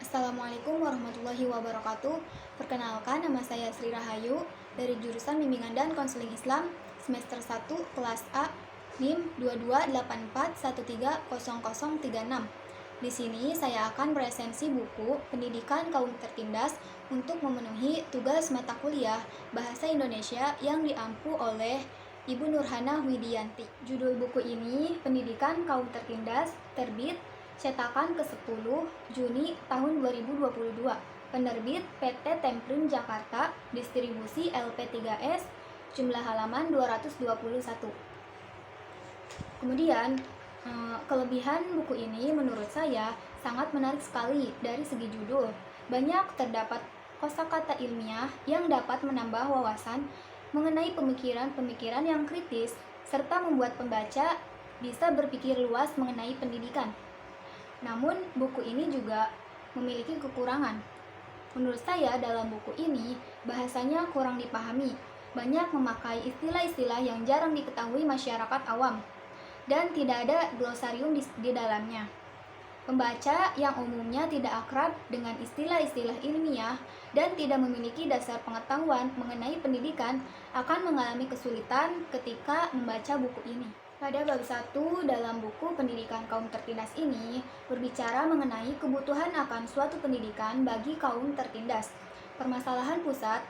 Assalamualaikum warahmatullahi wabarakatuh. Perkenalkan, nama saya Sri Rahayu dari jurusan Bimbingan dan Konseling Islam semester 1 kelas A NIM 2284130036. Di sini saya akan beresensi buku Pendidikan Kaum Tertindas untuk memenuhi tugas mata kuliah Bahasa Indonesia yang diampu oleh Ibu Nurhana Widianti. Judul buku ini Pendidikan Kaum Tertindas, terbit cetakan ke-10 Juni tahun 2022. Penerbit PT Temprin Jakarta, distribusi LP3S, jumlah halaman 221. Kemudian, kelebihan buku ini menurut saya sangat menarik sekali dari segi judul. Banyak terdapat kosakata ilmiah yang dapat menambah wawasan mengenai pemikiran-pemikiran yang kritis serta membuat pembaca bisa berpikir luas mengenai pendidikan. Namun, buku ini juga memiliki kekurangan. Menurut saya, dalam buku ini, bahasanya kurang dipahami, banyak memakai istilah-istilah yang jarang diketahui masyarakat awam, dan tidak ada glosarium di dalamnya. Pembaca yang umumnya tidak akrab dengan istilah-istilah ilmiah dan tidak memiliki dasar pengetahuan mengenai pendidikan akan mengalami kesulitan ketika membaca buku ini. Pada bab 1 dalam buku Pendidikan Kaum Tertindas ini berbicara mengenai kebutuhan akan suatu pendidikan bagi kaum tertindas. Permasalahan pusat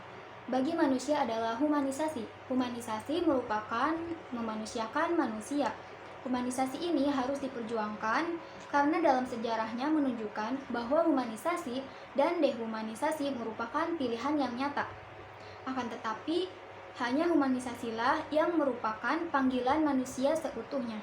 bagi manusia adalah humanisasi. Humanisasi merupakan memanusiakan manusia. Humanisasi ini harus diperjuangkan karena dalam sejarahnya menunjukkan bahwa humanisasi dan dehumanisasi merupakan pilihan yang nyata. Akan tetapi, hanya humanisasilah yang merupakan panggilan manusia seutuhnya.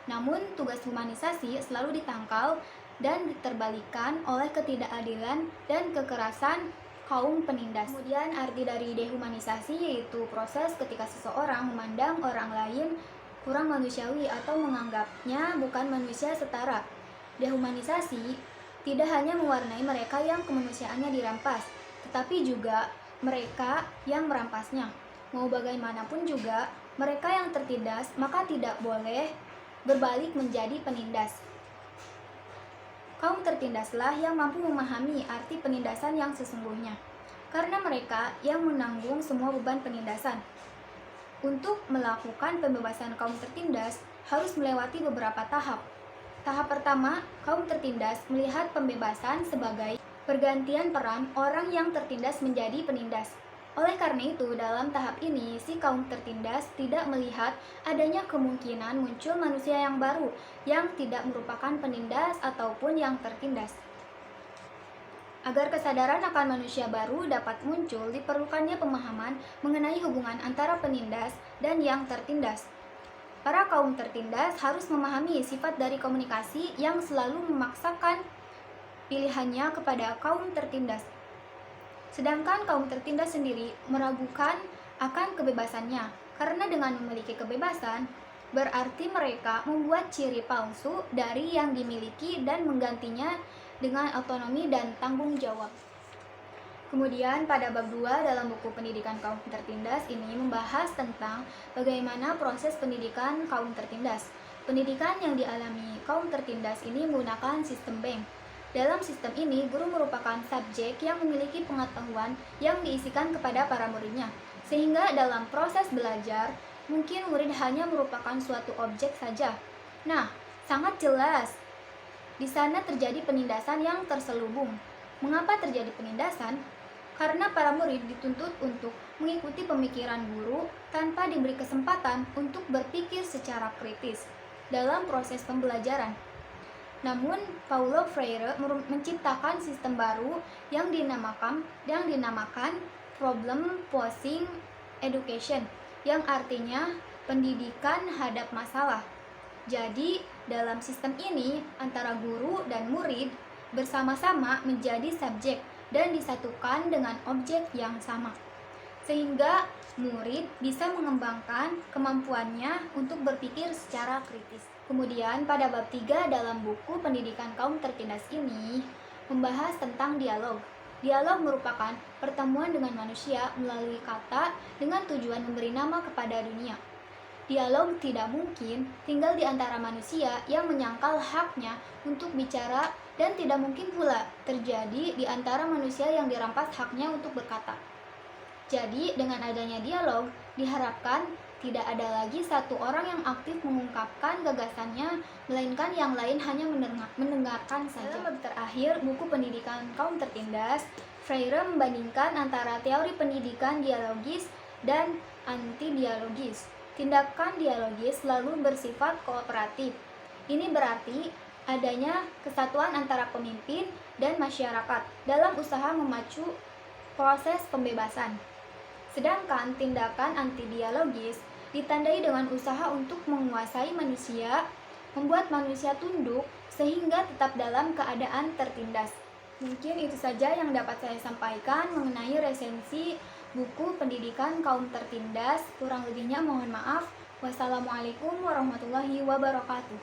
Namun, tugas humanisasi selalu ditangkal dan diterbalikan oleh ketidakadilan dan kekerasan kaum penindas. Kemudian, arti dari dehumanisasi yaitu proses ketika seseorang memandang orang lain kurang manusiawi atau menganggapnya bukan manusia setara. Dehumanisasi tidak hanya mewarnai mereka yang kemanusiaannya dirampas, tetapi juga mereka yang merampasnya. Mau bagaimanapun juga, mereka yang tertindas maka tidak boleh berbalik menjadi penindas. Kaum tertindaslah yang mampu memahami arti penindasan yang sesungguhnya, karena mereka yang menanggung semua beban penindasan. Untuk melakukan pembebasan kaum tertindas harus melewati beberapa tahap. Tahap pertama, kaum tertindas melihat pembebasan sebagai pergantian peran orang yang tertindas menjadi penindas. Oleh karena itu, dalam tahap ini, si kaum tertindas tidak melihat adanya kemungkinan muncul manusia yang baru yang tidak merupakan penindas ataupun yang tertindas. Agar kesadaran akan manusia baru dapat muncul, diperlukannya pemahaman mengenai hubungan antara penindas dan yang tertindas. Para kaum tertindas harus memahami sifat dari komunikasi yang selalu memaksakan pilihannya kepada kaum tertindas. Sedangkan kaum tertindas sendiri meragukan akan kebebasannya, karena dengan memiliki kebebasan, berarti mereka membuat ciri palsu dari yang dimiliki dan menggantinya dengan otonomi dan tanggung jawab. Kemudian pada bab 2 dalam buku Pendidikan Kaum Tertindas ini membahas tentang bagaimana proses pendidikan kaum tertindas. Pendidikan yang dialami kaum tertindas ini menggunakan sistem bank. Dalam sistem ini, guru merupakan subjek yang memiliki pengetahuan yang diisikan kepada para muridnya. Sehingga dalam proses belajar, mungkin murid hanya merupakan suatu objek saja. Nah, sangat jelas di sana terjadi penindasan yang terselubung. Mengapa terjadi penindasan? Karena para murid dituntut untuk mengikuti pemikiran guru tanpa diberi kesempatan untuk berpikir secara kritis dalam proses pembelajaran. Namun, Paulo Freire menciptakan sistem baru yang dinamakan problem posing education, yang artinya pendidikan hadap masalah. Jadi, dalam sistem ini antara guru dan murid bersama-sama menjadi subjek dan disatukan dengan objek yang sama, sehingga murid bisa mengembangkan kemampuannya untuk berpikir secara kritis. Kemudian pada bab 3 dalam buku Pendidikan Kaum Tertindas ini membahas tentang dialog. Dialog merupakan pertemuan dengan manusia melalui kata dengan tujuan memberi nama kepada dunia. Dialog tidak mungkin tinggal di antara manusia yang menyangkal haknya untuk bicara dan tidak mungkin pula terjadi di antara manusia yang dirampas haknya untuk berkata. Jadi, dengan adanya dialog, diharapkan tidak ada lagi satu orang yang aktif mengungkapkan gagasannya, melainkan yang lain hanya mendengarkan saja. Dalam bab terakhir, buku pendidikan kaum tertindas, Freire membandingkan antara teori pendidikan dialogis dan anti-dialogis. Tindakan dialogis selalu bersifat kooperatif. Ini berarti adanya kesatuan antara pemimpin dan masyarakat dalam usaha memacu proses pembebasan. Sedangkan tindakan anti-dialogis ditandai dengan usaha untuk menguasai manusia, membuat manusia tunduk sehingga tetap dalam keadaan tertindas. Mungkin itu saja yang dapat saya sampaikan mengenai resensi buku pendidikan kaum tertindas. Kurang lebihnya mohon maaf. Wassalamualaikum warahmatullahi wabarakatuh.